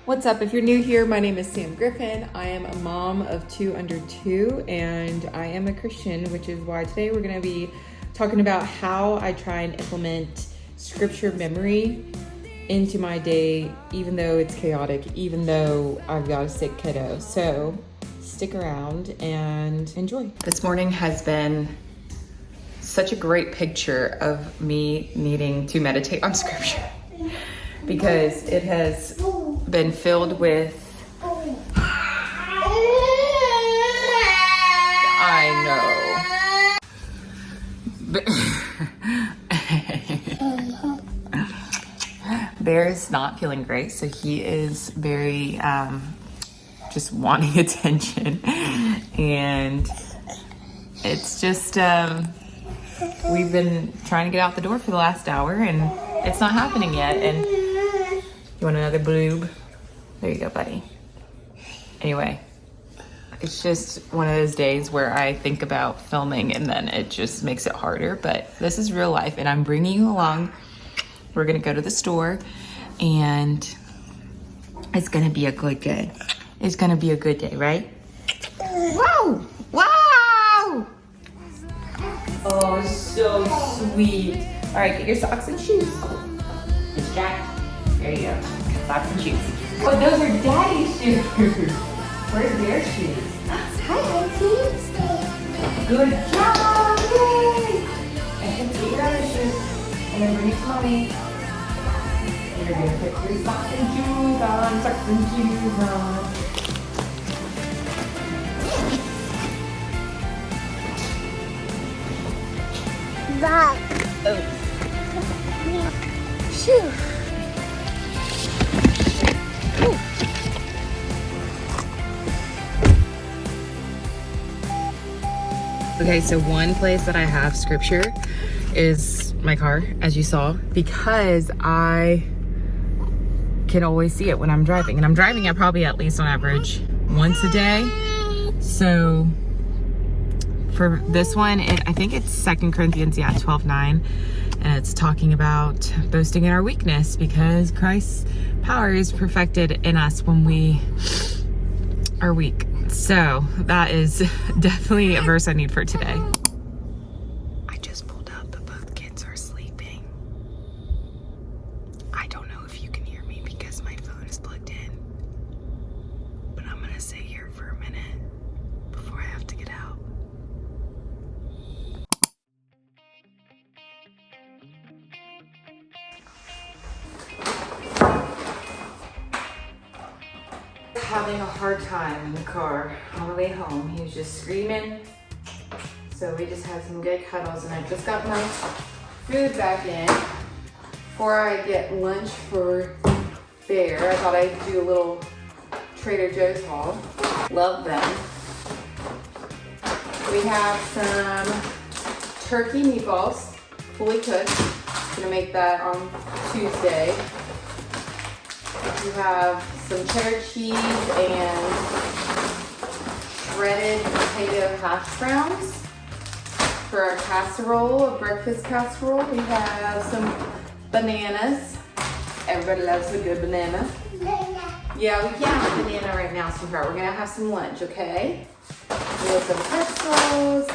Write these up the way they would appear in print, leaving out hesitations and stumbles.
What's up? If you're new here, my name is Sam Griffin. I am a mom of 2 under 2, and I am a Christian, which is why today we're going to be talking about how I try and implement scripture memory into my day, even though it's chaotic, even though I've got a sick kiddo. So stick around and enjoy. This morning has been such a great picture of me needing to meditate on scripture because it has been filled with, I know. Bear is not feeling great, so he is very just wanting attention, and it's just we've been trying to get out the door for the last hour and it's not happening yet. And you want another bloob? There you go, buddy. Anyway, it's just one of those days where I think about filming and then it just makes it harder, but this is real life and I'm bringing you along. We're gonna go to the store and it's gonna be a good day. It's gonna be a good day, right? Wow! Wow! Oh, so sweet. All right, get your socks and shoes. It's Jack. There you go. Socks and shoes. Oh, those are Daddy's shoes. Where's their shoes? Hi, Auntie. Good job. Yay. And then take your other shoes and then bring it to Mommy. And you're gonna put your socks and shoes on. Socks and shoes on. Bye. Oh. Shoo. Okay, so one place that I have scripture is my car, as you saw, because I can always see it when I'm driving. And I'm driving at probably at least on average once a day. So for this one, I think it's 2 Corinthians, 12:9. And it's talking about boasting in our weakness because Christ's power is perfected in us when we are weak. So that is definitely a verse I need for today. I just pulled up, but both kids are sleeping. I don't know if you can hear me because my phone is plugged in, but I'm gonna sit here for a minute before I have to get out. Having a hard time in the car on the way home. He was just screaming. So we just had some good cuddles and I just got my food back in before I get lunch for Bear. I thought I'd do a little Trader Joe's haul. Love them. We have some turkey meatballs, fully cooked. Gonna make that on Tuesday. We have some cheddar cheese and shredded potato hash browns for our casserole, a breakfast casserole. We have some bananas. Everybody loves a good banana. Yeah, we can't have banana right now, sweetheart. We're gonna have some lunch, okay? We have some pretzels,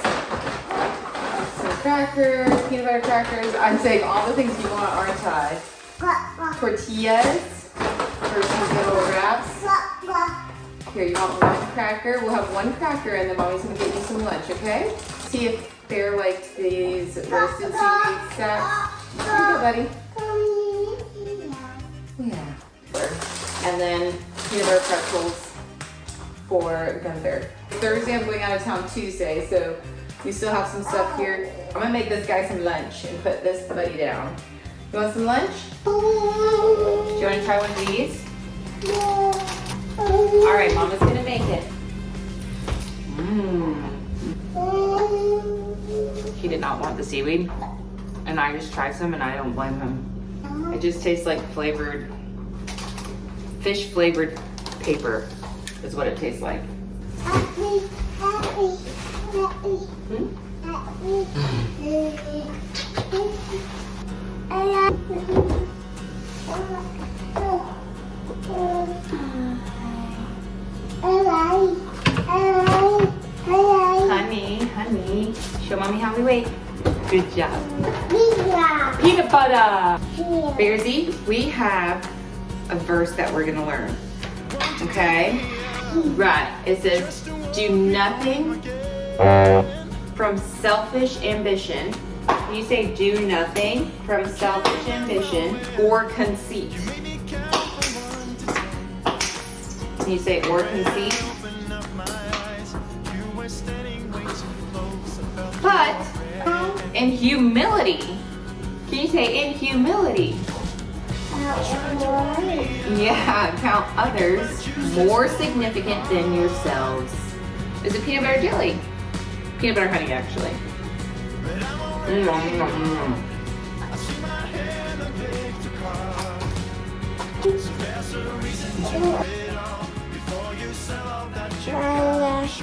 some crackers, peanut butter crackers. I'm saying all the things you want, aren't I? Tortillas. For some good old wraps. Here, you want one cracker? We'll have one cracker and then Mommy's gonna get you some lunch, okay? See if Bear likes these roasted seaweed stacks. Here you go, buddy. Yeah. And then peanut butter pretzels for Gunther. Thursday I'm going out of town Tuesday, so we still have some stuff here. I'm gonna make this guy some lunch and put this buddy down. You want some lunch? Do you want to try one of these? All right, Mama's gonna make it. He did not want the seaweed, and I just tried some, and I don't blame him. It just tastes like fish flavored paper, is what it tastes like. Show mommy how we wait. Good job. Yeah. Peanut butter. Yeah. Bearsy, we have a verse that we're gonna learn. Okay? Right. It says, do nothing from selfish ambition. Can you say do nothing from selfish ambition or conceit? Can you say or conceit? But in humility. Can you say in humility? Yeah, count others more significant than yourselves. Is it peanut butter jelly? Peanut butter honey, actually.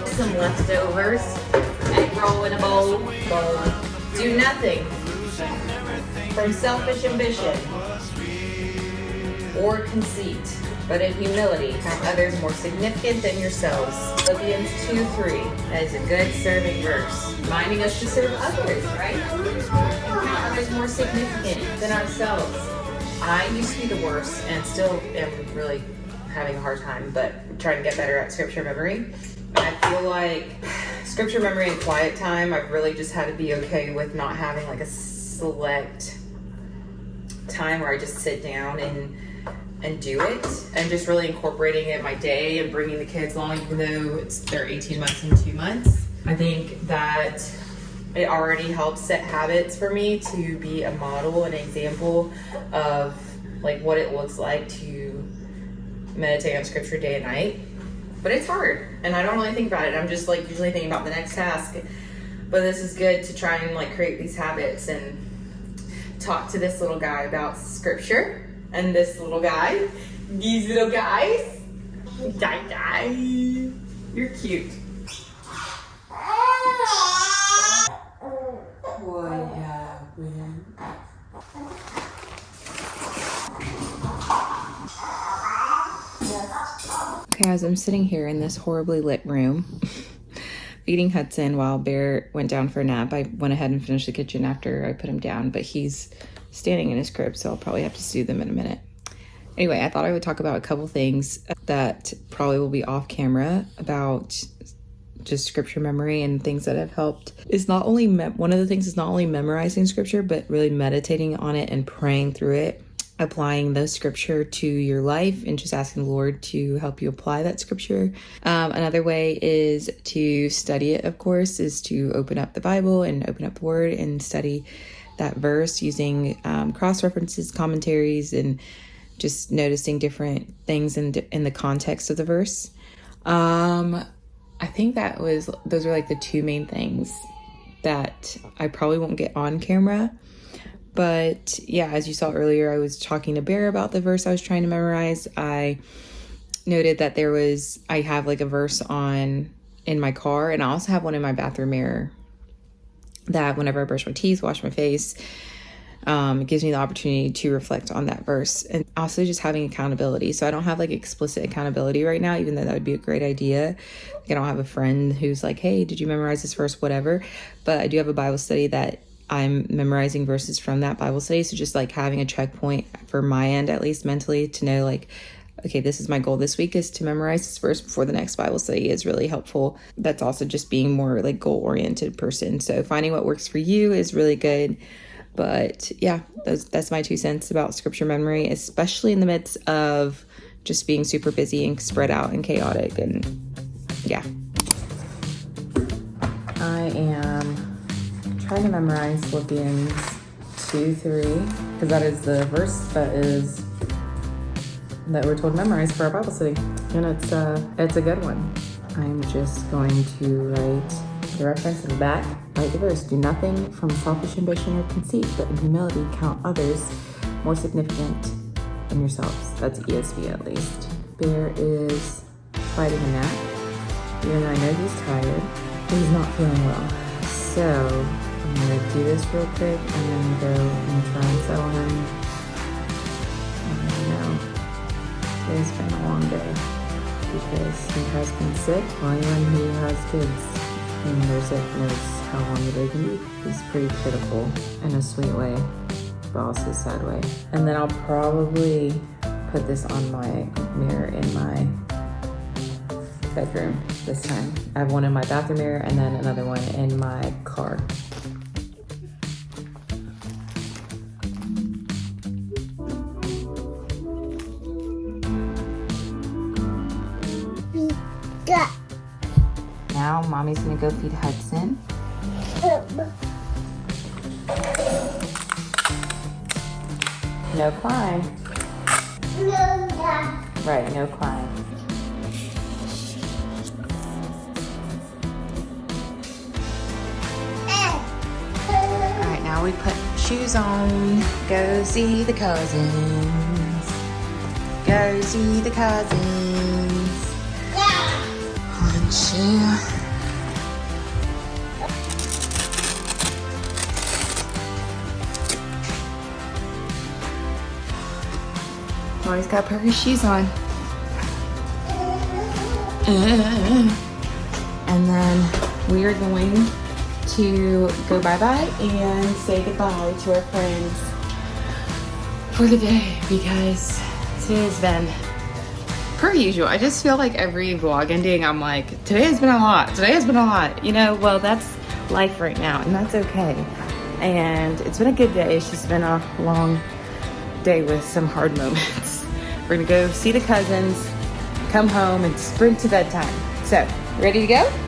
Some leftovers. Egg roll in a bowl. Do nothing from selfish ambition or conceit, but in humility count others more significant than yourselves. Philippians 2:3. That is a good serving verse, reminding us to serve others, right? And count others more significant than ourselves. I used to be the worst and still am really having a hard time, but trying to get better at scripture memory. And I feel like scripture memory and quiet time, I've really just had to be okay with not having like a select time where I just sit down and do it, and just really incorporating it in my day and bringing the kids along, even though they're 18 months and 2 months. I think that it already helps set habits for me to be a model and example of like what it looks like to meditate on scripture day and night. But it's hard, and I don't really think about it. I'm just like usually thinking about the next task. But this is good to try and like create these habits and talk to this little guy about scripture. And this little guy, these little guys. You're cute. What happened? Okay, as I'm sitting here in this horribly lit room, feeding Hudson while Bear went down for a nap. I went ahead and finished the kitchen after I put him down, but he's standing in his crib, so I'll probably have to soothe him in a minute. Anyway, I thought I would talk about a couple things that probably will be off camera about just scripture memory and things that have helped. Is not only one of the things is not only memorizing scripture, but really meditating on it and praying through it, applying the scripture to your life and just asking the Lord to help you apply that scripture. Another way is to study it, of course, is to open up the Bible and open up the Word and study that verse using cross-references, commentaries, and just noticing different things in the context of the verse. I think those are like the two main things that I probably won't get on camera. But yeah, as you saw earlier, I was talking to Bear about the verse I was trying to memorize. I noted that I have like a verse in my car, and I also have one in my bathroom mirror that whenever I brush my teeth, wash my face, it gives me the opportunity to reflect on that verse. And also just having accountability. So I don't have like explicit accountability right now, even though that would be a great idea. Like, I don't have a friend who's like, hey, did you memorize this verse? Whatever. But I do have a Bible study that I'm memorizing verses from that Bible study. So just like having a checkpoint for my end, at least mentally, to know like, okay, this is my goal this week, is to memorize this verse before the next Bible study, is really helpful. That's also just being more like goal-oriented person. So finding what works for you is really good. But yeah, that's my 2 cents about scripture memory, especially in the midst of just being super busy and spread out and chaotic. And yeah. I am trying to memorize Philippians 2:3, because that is the verse that we're told to memorize for our Bible study. And it's a good one. I'm just going to write the reference in the back. Write the verse. Do nothing from selfish ambition or conceit, but in humility count others more significant than yourselves. That's ESV at least. Bear is fighting a nap. Even though I know he's tired, he's not feeling well. So I'm gonna do this real quick and then go and try and settle him. I know today's been a long day because he has been sick. Well, anyone who has kids and they're sick knows how long they can be. He's pretty pitiful in a sweet way, but also a sad way. And then I'll probably put this on my mirror in my bedroom this time. I have one in my bathroom mirror and then another one in my car. Now mommy's gonna go feed Hudson. No climb. Right, no climb. Alright, now we put shoes on. Go see the cousins. Go see the cousins. One shoe. Always got to put her shoes on. And then we are going to go bye-bye and say goodbye to our friends for the day because today has been, per usual, I just feel like every vlog ending, I'm like, today has been a lot. Today has been a lot. You know, well, that's life right now, and that's okay. And it's been a good day. It's just been a long day with some hard moments. We're gonna go see the cousins, come home, and sprint to bedtime. So, ready to go?